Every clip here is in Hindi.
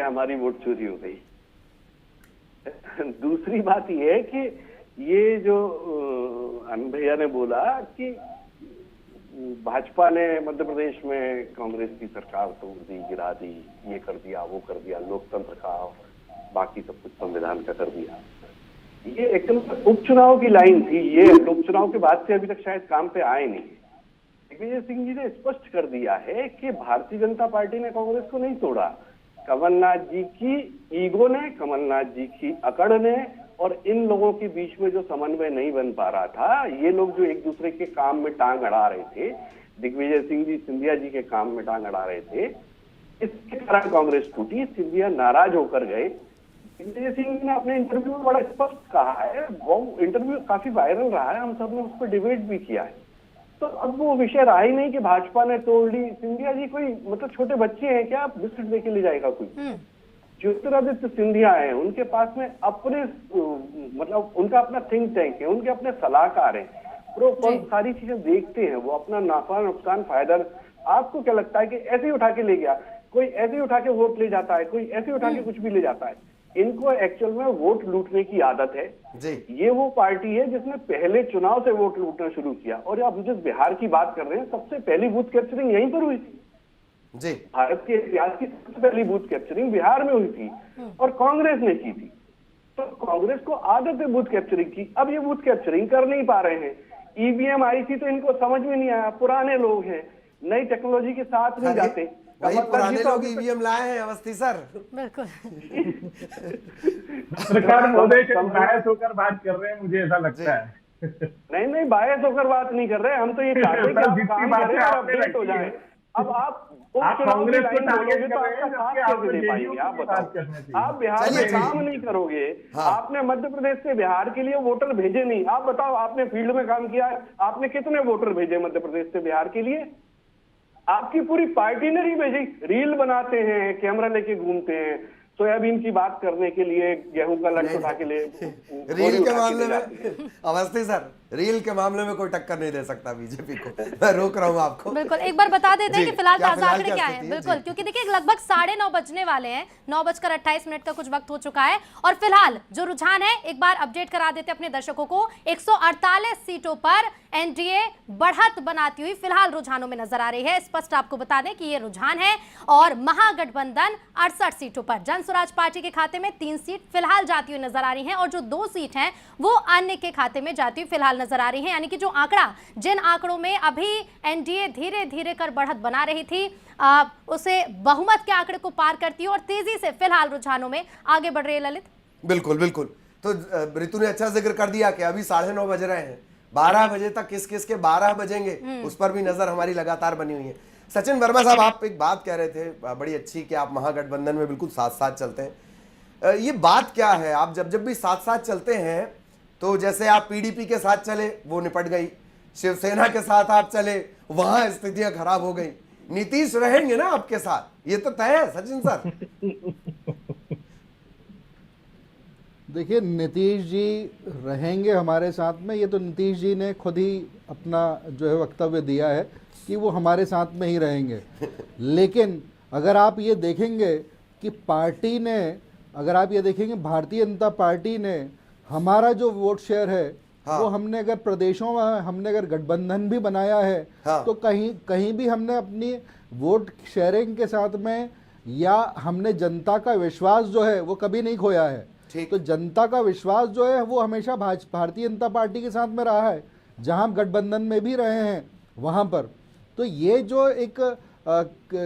हमारी वोट चोरी हो गई। दूसरी बात यह है कि ये जो अनंत भैया ने बोला कि भाजपा ने मध्य प्रदेश में कांग्रेस की सरकार तोड़ दी, गिरा दी, ये कर दिया, वो कर दिया, लोकतंत्र का बाकी सब कुछ संविधान का कर दिया। ये एकदम उपचुनाव की लाइन थी। ये उपचुनाव के बाद से अभी तक शायद काम पे आए नहीं। दिग्विजय सिंह जी ने स्पष्ट कर दिया है कि भारतीय जनता पार्टी ने कांग्रेस को नहीं तोड़ा। कमलनाथ जी की ईगो ने, कमलनाथ जी की अकड़ ने और इन लोगों के बीच में जो समन्वय नहीं बन पा रहा था, ये लोग जो एक दूसरे के काम में टांग अड़ा रहे थे, दिग्विजय सिंह जी सिंधिया जी के काम में टांग अड़ा रहे थे, इसके कारण कांग्रेस टूटी। सिंधिया नाराज होकर गए। दिग्विजय सिंह ने अपने इंटरव्यू में बड़ा स्पष्ट कहा है, वो इंटरव्यू काफी वायरल रहा है, हम सब ने उस पर डिबेट भी किया है। तो अब वो विषय रहा ही नहीं कि भाजपा ने तोड़ ली। सिंधिया जी कोई मतलब छोटे बच्चे हैं क्या, आप बिस्किट दे के ले जाएगा कोई? ज्योतिरादित्य सिंधिया है, उनके पास में अपने मतलब उनका अपना थिंक टैंक है, उनके अपने सलाहकार हैं, प्रो कॉन सारी चीजें देखते हैं, वो अपना नाफा नुकसान फायदा। आपको क्या लगता है कि ऐसे ही उठा के ले गया कोई, ऐसे ही उठा के वोट ले जाता है कोई, ऐसे ही उठा के कुछ भी ले जाता है? इनको एक्चुअल में वोट लूटने की आदत है जी। ये वो पार्टी है जिसने पहले चुनाव से वोट लूटना शुरू किया। और अब जिस बिहार की बात कर रहे हैं, सबसे पहली बूथ कैप्चरिंग यहीं पर हुई थी जी। भारत के इतिहास की सबसे पहली बूथ कैप्चरिंग बिहार में हुई थी और कांग्रेस ने की थी। तो कांग्रेस को आदत है बूथ कैप्चरिंग की। अब ये बूथ कैप्चरिंग कर नहीं पा रहे हैं। ईवीएम आई थी तो इनको समझ में नहीं आया, पुराने लोग हैं, नई टेक्नोलॉजी के साथ नहीं जाते। वही पुराने लोग ईवीएम लाए हैं अवस्थी सर। बिल्कुल। सरकार महोदय बायस होकर बात कर रहे हैं, मुझे ऐसा लगता है। नहीं बायस होकर बात नहीं कर रहे, हम तो ये चाहते हैं कि आप काम करें और अपडेट हो जाए। अब आप कांग्रेस को बोलोगे तो आपका साथ कैसे दे पाएंगे? आप बताओ। आप बिहार में काम नहीं करोगे। आपने मध्य प्रदेश से बिहार के लिए वोटर भेजे नहीं। आप बताओ, आपने फील्ड में काम किया, आपने कितने वोटर भेजे मध्य प्रदेश से बिहार के लिए? आपकी पूरी पार्टी ने नहीं भेजी। रील बनाते हैं, कैमरा लेके घूमते हैं, सोयाबीन की बात करने के लिए, गेहूं का लट उठा के लिए। रील के मामले में अवस्थी सर, रील के मामले में कोई टक्कर नहीं दे सकता बीजेपी को। मैं रोक रहा हूं आपको। बिल्कुल, एक बार बता देते हैं कि फिलहाल ताजा आंकड़े क्या है। बिल्कुल, क्योंकि देखिए लगभग 9:30 बजने वाले हैं, 9:28 का कुछ वक्त हो चुका है। और फिलहाल जो रुझान है, एक बार अपडेट करा देते अपने दर्शकों को। 148 सीटों पर एनडीए बढ़त बनाती हुई फिलहाल रुझानों में नजर आ रही है। स्पष्ट आपको बता दें कि ये रुझान है। और महागठबंधन 68 सीटों पर, जनसुराज पार्टी के खाते में 3 सीट फिलहाल जाती हुई नजर आ रही हैं और जो 2 सीट हैं वो अन्य के खाते में जाती हुई फिलहाल नजर आ रही है। यानी कि जो आंकड़ा, जिन आंकड़ों में अभी एनडीए धीरे धीरे कर बढ़त बना रही थी, उसे बहुमत के आंकड़े को पार करती है और तेजी से फिलहाल रुझानों में आगे बढ़ रही है। ललित, बिल्कुल बिल्कुल। तो ऋतु ने अच्छा जिक्र कर दिया कि अभी 9:30 बज रहे हैं, 12 बजे तक किस किस के 12 बजेंगे उस पर भी नजर हमारी लगातार बनी हुई है। सचिन वर्मा साहब, आप एक बात कह रहे थे बड़ी अच्छी कि आप महागठबंधन में बिल्कुल साथ साथ चलते हैं। ये बात क्या है, आप जब भी साथ साथ चलते हैं तो जैसे आप पीडीपी के साथ चले वो निपट गई, शिवसेना के साथ आप चले वहां स्थितियां खराब हो गई, नीतीश रहेंगे ना आपके साथ, ये तो तय है सचिन सर। देखिए, नीतीश जी रहेंगे हमारे साथ में, ये तो नीतीश जी ने खुद ही अपना जो है वक्तव्य दिया है कि वो हमारे साथ में ही रहेंगे। लेकिन अगर आप ये देखेंगे कि पार्टी ने, अगर आप ये देखेंगे भारतीय जनता पार्टी ने हमारा जो वोट शेयर है वो हमने अगर प्रदेशों में हमने अगर गठबंधन भी बनाया है तो कहीं भी हमने अपनी वोट शेयरिंग के साथ में या हमने जनता का विश्वास जो है वो कभी नहीं खोया है। तो जनता का विश्वास जो है वो हमेशा भारतीय जनता पार्टी के साथ में रहा है, जहां गठबंधन में भी रहे हैं वहां पर। तो ये जो एक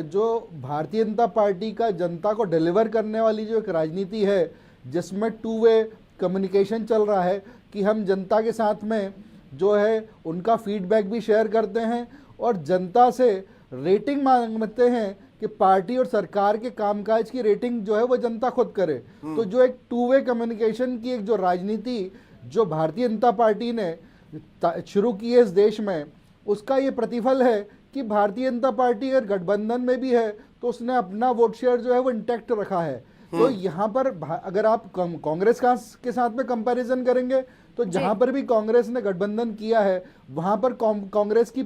जो भारतीय जनता पार्टी का जनता को डिलीवर करने वाली जो एक राजनीति है, जिसमें 2 वे कम्युनिकेशन चल रहा है कि हम जनता के साथ में जो है उनका फीडबैक भी शेयर करते हैं और जनता से रेटिंग मांगते हैं कि पार्टी और सरकार के कामकाज की रेटिंग जो है वो जनता खुद करे। तो जो एक 2 वे कम्युनिकेशन की एक जो राजनीति जो भारतीय जनता पार्टी ने शुरू की है इस देश में, उसका ये प्रतिफल है कि भारतीय जनता पार्टी अगर गठबंधन में भी है तो उसने अपना वोट शेयर जो है वो इंटैक्ट रखा है। तो यहाँ पर अगर आप कांग्रेस के साथ में कंपैरिजन करेंगे तो जहां पर भी कांग्रेस ने गठबंधन किया है वहां पर कांग्रेस की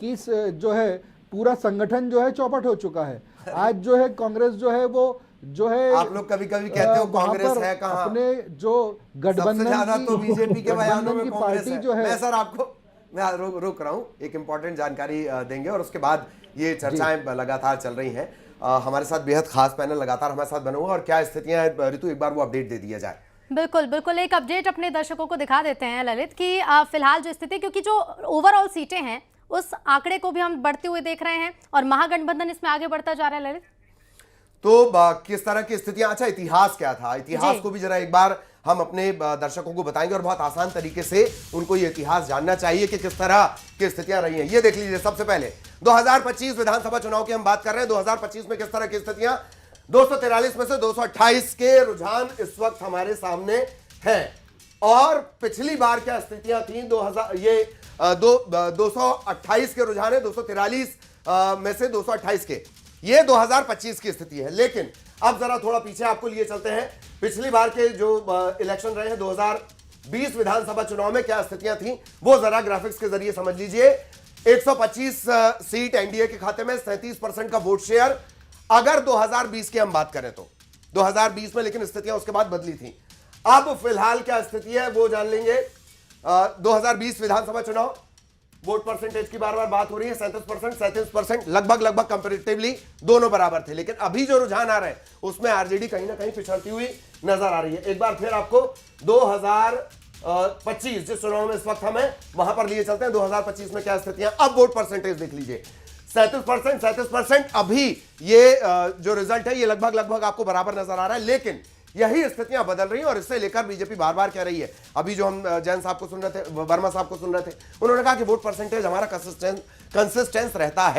जो है पूरा संगठन जो है चौपट हो चुका है। आज जो है कांग्रेस जो है वो जो है आप लोग कभी कभी कहते हो वहाँ कांग्रेस पर है कहाँ, अपने जो सबसे ज्यादा तो बीजेपी के बयानों गठबंधन में की कांग्रेस पार्टी है। जो है, मैं सर आपको मैं रोक रहा हूँ, एक इंपॉर्टेंट जानकारी देंगे और उसके बाद ये चर्चाएं लगातार चल रही हैं। हमारे साथ बेहद खास पैनल लगातार हमारे साथ बना हुआ और क्या स्थितियां हैं ऋतु, एक बार वो अपडेट दे दिया जाए। बिल्कुल बिल्कुल, एक अपडेट अपने दर्शकों को दिखा देते हैं ललित कि फिलहाल जो स्थिति, क्योंकि जो ओवरऑल सीटें हैं उस आंकड़े को भी हम बढ़ते हुए देख रहे हैं और महागठबंधन इसमें आगे बढ़ता जा रहा है ललित। तो किस तरह की स्थितियां, अच्छा इतिहास क्या था, इतिहास को भी जरा एक बार हम अपने दर्शकों को बताएंगे और बहुत आसान तरीके से उनको ये इतिहास जानना चाहिए कि किस तरह की स्थितियां रही हैं। ये देख लीजिए, सबसे पहले 2025 विधानसभा चुनाव की हम बात कर रहे हैं। 2025 में किस तरह की स्थितियां, 243 में से 228 के रुझान इस वक्त हमारे सामने हैं और पिछली बार क्या स्थितियां थी, 228 के रुझान है, 243 में से 228 के, ये 2025 की स्थिति है। लेकिन अब जरा थोड़ा पीछे आपको लिए चलते हैं, पिछली बार के जो इलेक्शन रहे हैं 2020 विधानसभा चुनाव में क्या स्थितियां थी वो जरा ग्राफिक्स के जरिए समझ लीजिए। 125 सीट एनडीए के खाते में, 37% का वोट शेयर। अगर 2020 की हम बात करें तो 2020 में, लेकिन स्थितियां उसके बाद बदली थी। अब फिलहाल क्या स्थिति है वो जान लेंगे। 2020 विधानसभा चुनाव, वोट परसेंटेज की बार बार बात हो रही है, 37%, 37%, लगभग कंपैरेटिवली दोनों बराबर थे। लेकिन अभी जो रुझान आ रहे हैं उसमें आरजेडी कहीं ना कहीं पिछड़ती हुई नजर आ रही है। एक बार फिर आपको 2025 जिस चुनाव में इस वक्त हमें, वहां पर लिए चलते हैं। 2025 में क्या स्थितियां, अब वोट परसेंटेज देख लीजिए, 37%। अभी ये जो रिजल्ट है ये लगभग आपको बराबर नजर आ रहा है। लेकिन यही स्थितियां बदल रही हैं और इससे लेकर बीजेपी बार बार कह रही है। अभी जो हम जैन साहब को सुन रहे थे, वर्मा साहब को सुन रहे थे, उन्होंने कहा कि वोट परसेंटेज हमारा कंसिस्टेंस रहता है।